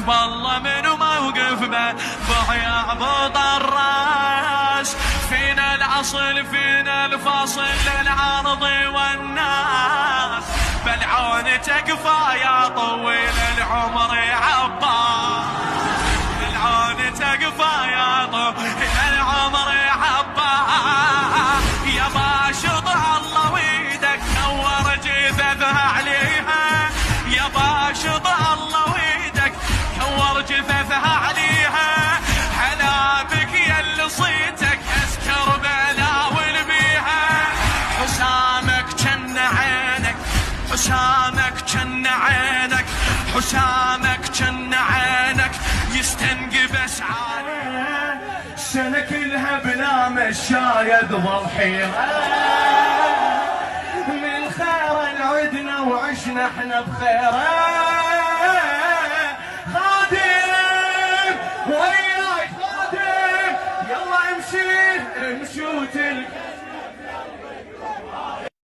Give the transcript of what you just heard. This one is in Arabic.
بالله من موقف بها ابو طراس. فينا الاصل فينا الفصل للعرض والناس، بالعون تكفى يا طويل العمر يا عباس، بالعون تكفى يا طويل العمر يا عباس. يا باشط الله ويدك نور جثثها عليها، يا باشط الله ويدك نور جثثها عليها. هلا بك يا اللي صيتك اسكر بلاول بيها. حسامك جن عينك، حسامك جن عينك، حسامك جن عينك يستنقبس عليه. سنة كلها بلا مشايد ضحيها، من خير عدنا وعشنا احنا بخيره. خادم وياي خادم، يلا امشي امشي وتلقى